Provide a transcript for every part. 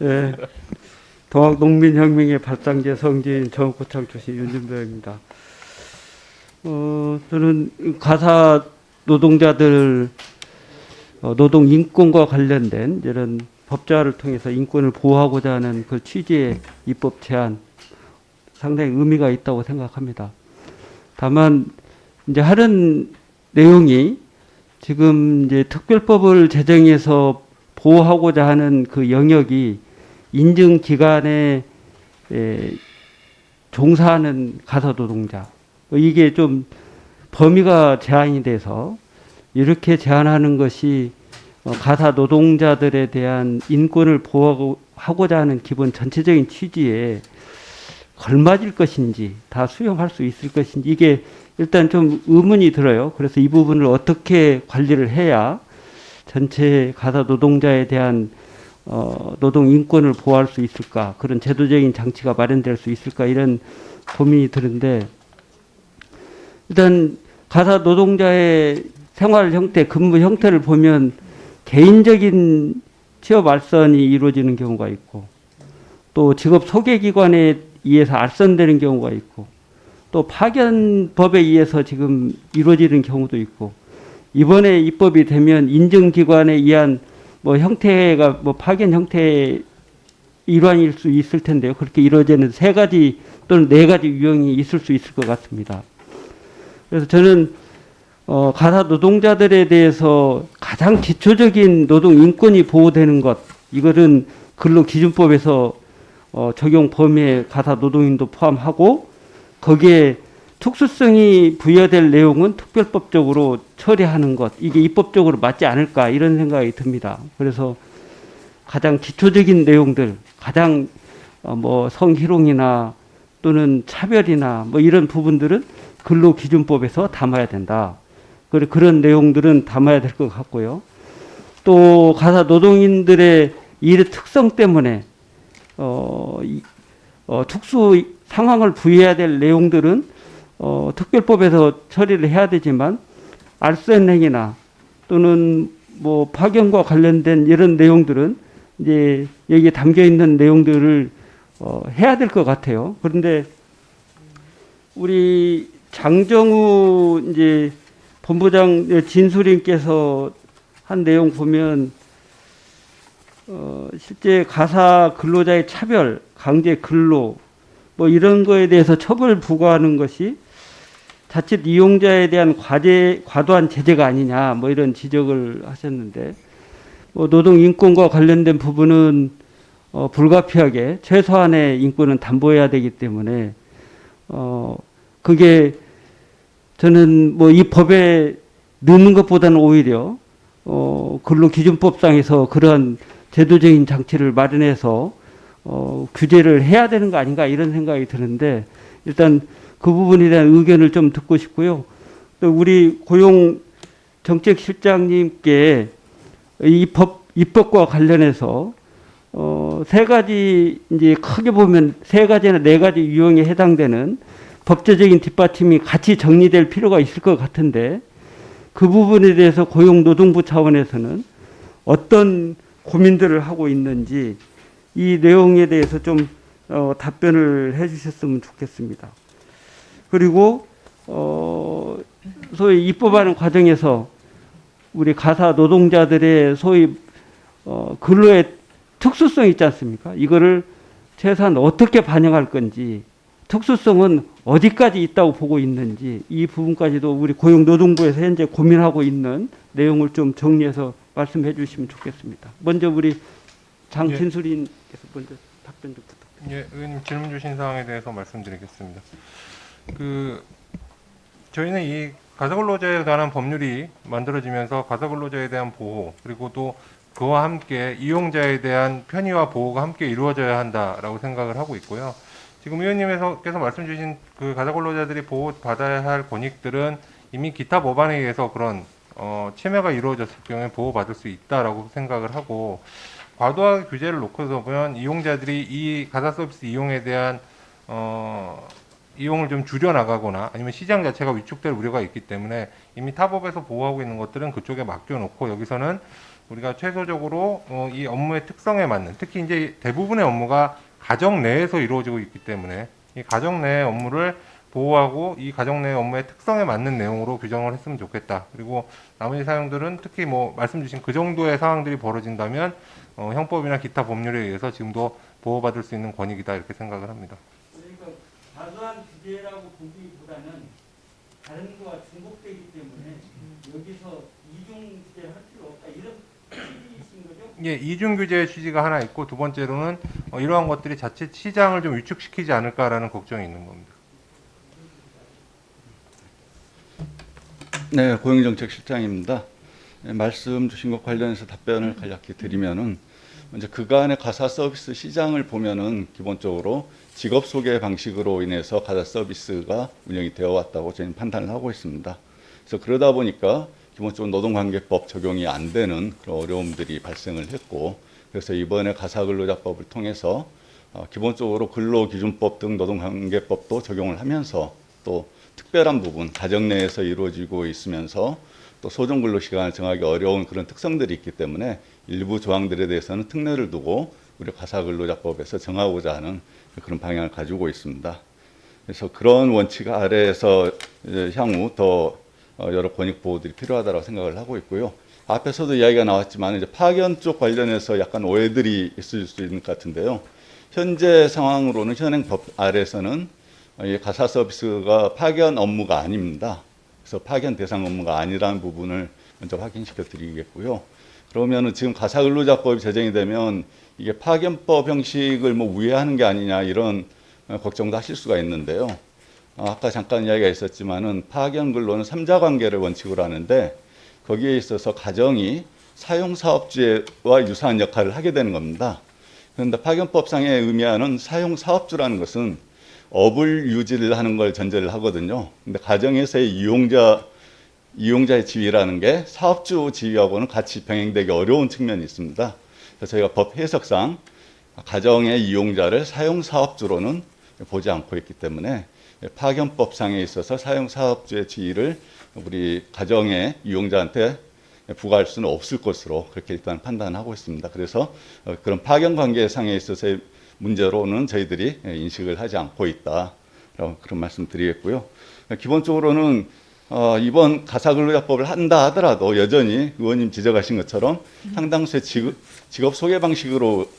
예, 동학농민혁명의 발상제 성지인 정읍고창 출신 윤준배입니다. 저는 가사 노동자들 노동 인권과 관련된 이런 법제화를 통해서 인권을 보호하고자 하는 그 취지의 입법 제안 상당히 의미가 있다고 생각합니다. 다만 이제 하는 내용이 지금 이제 특별법을 제정해서 보호하고자 하는 그 영역이 인증 기관에 종사하는 가사 노동자 이게 좀 범위가 제한이 돼서 이렇게 제한하는 것이 가사 노동자들에 대한 인권을 보호하고자 하는 기본 전체적인 취지에 걸맞을 것인지 다 수용할 수 있을 것인지 이게 일단 좀 의문이 들어요. 그래서 이 부분을 어떻게 관리를 해야 전체 가사 노동자에 대한 노동 인권을 보호할 수 있을까, 그런 제도적인 장치가 마련될 수 있을까, 이런 고민이 드는데, 일단 가사 노동자의 생활 형태, 근무 형태를 보면 개인적인 취업 알선이 이루어지는 경우가 있고, 또 직업 소개기관에 의해서 알선되는 경우가 있고, 또 파견법에 의해서 지금 이루어지는 경우도 있고, 이번에 입법이 되면 인증기관에 의한 뭐 형태가 뭐 파견 형태의 일환일 수 있을 텐데요. 그렇게 이루어지는 3가지 또는 4가지 유형이 있을 수 있을 것 같습니다. 그래서 저는 가사 노동자들에 대해서 가장 기초적인 노동 인권이 보호되는 것, 이거는 근로기준법에서 적용 범위에 가사 노동인도 포함하고 거기에 특수성이 부여될 내용은 특별법적으로 처리하는 것, 이게 입법적으로 맞지 않을까 이런 생각이 듭니다. 그래서 가장 기초적인 내용들, 가장 뭐 성희롱이나 또는 차별이나 뭐 이런 부분들은 근로기준법에서 담아야 된다. 그런 내용들은 담아야 될 것 같고요. 또 가사 노동인들의 일의 특성 때문에 특수 상황을 부여해야 될 내용들은 특별법에서 처리를 해야 되지만 알선행위나 또는 뭐 파견과 관련된 이런 내용들은 이제 여기에 담겨 있는 내용들을 해야 될 것 같아요. 그런데 우리 장정우 이제 본부장 진수님께서 한 내용 보면 실제 가사 근로자의 차별, 강제 근로 뭐 이런 거에 대해서 처벌 부과하는 것이 자칫 이용자에 대한 과도한 제재가 아니냐 뭐 이런 지적을 하셨는데 뭐 노동 인권과 관련된 부분은 불가피하게 최소한의 인권은 담보해야 되기 때문에 그게 저는 뭐 이 법에 넣는 것보다는 오히려 근로기준법상에서 그런 제도적인 장치를 마련해서 규제를 해야 되는 거 아닌가 이런 생각이 드는데 일단 그 부분에 대한 의견을 좀 듣고 싶고요. 또 우리 고용정책실장님께 입법과 관련해서 3가지 이제 크게 보면 3가지나 4가지 유형에 해당되는 법제적인 뒷받침이 같이 정리될 필요가 있을 것 같은데 그 부분에 대해서 고용노동부 차원에서는 어떤 고민들을 하고 있는지 이 내용에 대해서 좀 답변을 해 주셨으면 좋겠습니다. 그리고 소위 입법하는 과정에서 우리 가사 노동자들의 소위 근로의 특수성 있지 않습니까? 이거를 최소한 어떻게 반영할 건지 특수성은 어디까지 있다고 보고 있는지 이 부분까지도 우리 고용노동부에서 현재 고민하고 있는 내용을 좀 정리해서 말씀해 주시면 좋겠습니다. 먼저 우리 장진수님께서 먼저 답변 좀 부탁드립니다. 예, 의원님 질문 주신 사항에 대해서 말씀드리겠습니다. 저희는 이 가사근로자에 관한 법률이 만들어지면서 가사근로자에 대한 보호 그리고 또 그와 함께 이용자에 대한 편의와 보호가 함께 이루어져야 한다라고 생각을 하고 있고요. 지금 의원님께서 말씀 주신 그 가사근로자들이 보호받아야 할 권익들은 이미 기타 법안에 의해서 그런 침해가 이루어졌을 경우에 보호받을 수 있다라고 생각을 하고 과도하게 규제를 놓고서 보면 이용자들이 이 가사 서비스 이용에 대한 이용을 좀 줄여나가거나 아니면 시장 자체가 위축될 우려가 있기 때문에 이미 타법에서 보호하고 있는 것들은 그쪽에 맡겨놓고 여기서는 우리가 최소적으로 이 업무의 특성에 맞는, 특히 이제 대부분의 업무가 가정 내에서 이루어지고 있기 때문에 이 가정 내의 업무를 보호하고 이 가정 내의 업무의 특성에 맞는 내용으로 규정을 했으면 좋겠다. 그리고 나머지 사용들은 특히 뭐 말씀 주신 그 정도의 상황들이 벌어진다면 형법이나 기타 법률에 의해서 지금도 보호받을 수 있는 권익이다 이렇게 생각을 합니다. 그러니까 과도한 규제라고 보기보다는 다른 거와 중복되기 때문에 여기서 이중 규제를 할 필요 없다 이런 취지이신 거죠? 예, 이중 규제의 취지가 하나 있고 두 번째로는 이러한 것들이 자칫 시장을 좀 위축시키지 않을까라는 걱정이 있는 겁니다. 네, 고용정책실장입니다. 네, 말씀 주신 것 관련해서 답변을 간략히 드리면은 먼저 그간의 가사 서비스 시장을 보면은 기본적으로 직업 소개 방식으로 인해서 가사 서비스가 운영이 되어 왔다고 저희는 판단을 하고 있습니다. 그래서 그러다 보니까 기본적으로 노동관계법 적용이 안 되는 그런 어려움들이 발생을 했고, 그래서 이번에 가사근로자법을 통해서 기본적으로 근로기준법 등 노동관계법도 적용을 하면서 또 특별한 부분, 가정 내에서 이루어지고 있으면서 또 소정 근로 시간을 정하기 어려운 그런 특성들이 있기 때문에 일부 조항들에 대해서는 특례를 두고 우리 가사근로자법에서 정하고자 하는 그런 방향을 가지고 있습니다. 그래서 그런 원칙 아래에서 향후 더 여러 권익 보호들이 필요하다고 생각을 하고 있고요. 앞에서도 이야기가 나왔지만 이제 파견 쪽 관련해서 약간 오해들이 있을 수 있는 것 같은데요. 현재 상황으로는 현행 법 아래에서는 가사 서비스가 파견 업무가 아닙니다. 그래서 파견 대상 업무가 아니라는 부분을 먼저 확인시켜 드리겠고요. 그러면은 지금 가사근로자법이 제정이 되면 이게 파견법 형식을 뭐 우회하는 게 아니냐 이런 걱정도 하실 수가 있는데요. 아까 잠깐 이야기가 있었지만은 파견 근로는 3자 관계를 원칙으로 하는데 거기에 있어서 가정이 사용사업주와 유사한 역할을 하게 되는 겁니다. 그런데 파견법상에 의미하는 사용사업주라는 것은 업을 유지를 하는 걸 전제를 하거든요. 근데 가정에서의 이용자의 지위라는 게 사업주 지위하고는 같이 병행되기 어려운 측면이 있습니다. 그래서 저희가 법 해석상 가정의 이용자를 사용사업주로는 보지 않고 있기 때문에 파견법상에 있어서 사용사업주의 지위를 우리 가정의 이용자한테 부과할 수는 없을 것으로 그렇게 일단 판단하고 있습니다. 그래서 그런 파견 관계상에 있어서의 문제로는 저희들이 인식을 하지 않고 있다라고 그런 말씀 드리겠고요. 기본적으로는 이번 가사근로자법을 한다 하더라도 여전히 의원님 지적하신 것처럼 상당수의 직업 소개 방식으로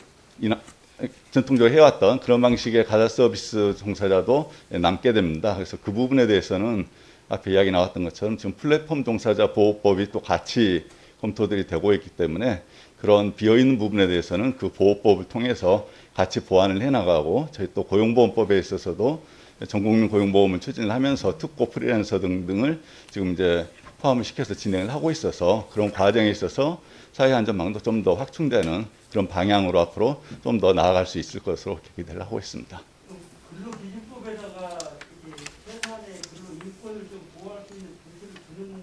전통적으로 해왔던 그런 방식의 가사 서비스 종사자도 남게 됩니다. 그래서 그 부분에 대해서는 앞에 이야기 나왔던 것처럼 지금 플랫폼 종사자 보호법이 또 같이 검토들이 되고 있기 때문에 그런 비어있는 부분에 대해서는 그 보호법을 통해서 같이 보완을 해나가고 저희 또 고용보험법에 있어서도 전국민 고용보험을 추진을 하면서 특고 프리랜서 등등을 지금 이제 포함을 시켜서 진행을 하고 있어서 그런 과정에 있어서 사회 안전망도 좀 더 확충되는 그런 방향으로 앞으로 좀 더 나아갈 수 있을 것으로 기대를 하고 있습니다. 근로기준법에다가 회사의 근로인권을 좀 보호할 수 있는 기술을 주는 건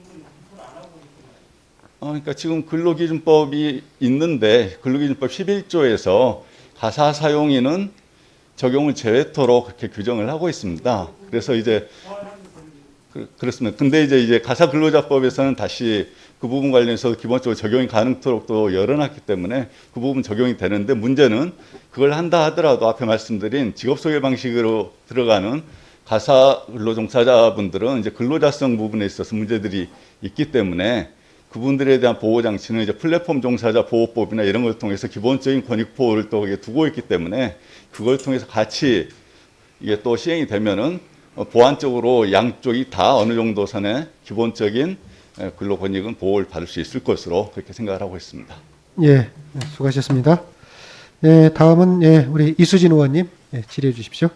검토를 안 하고 있잖아요. 그러니까 지금 근로기준법이 있는데 근로기준법 11조에서 가사 사용인은 적용을 제외토록 그렇게 규정을 하고 있습니다. 그래서 이제 그렇습니다. 근데 이제 가사 근로자법에서는 다시 그 부분 관련해서 기본적으로 적용이 가능토록 또 열어놨기 때문에 그 부분 적용이 되는데 문제는 그걸 한다 하더라도 앞에 말씀드린 직업 소개 방식으로 들어가는 가사 근로 종사자분들은 이제 근로자성 부분에 있어서 문제들이 있기 때문에 그분들에 대한 보호 장치는 이제 플랫폼 종사자 보호법이나 이런 걸 통해서 기본적인 권익 보호를 또 두고 있기 때문에 그걸 통해서 같이 이게 또 시행이 되면은 보완적으로 양쪽이 다 어느 정도 선의 기본적인 근로 권익은 보호를 받을 수 있을 것으로 그렇게 생각을 하고 있습니다. 예, 수고하셨습니다. 예, 다음은 우리 이수진 의원님 질의해 주십시오.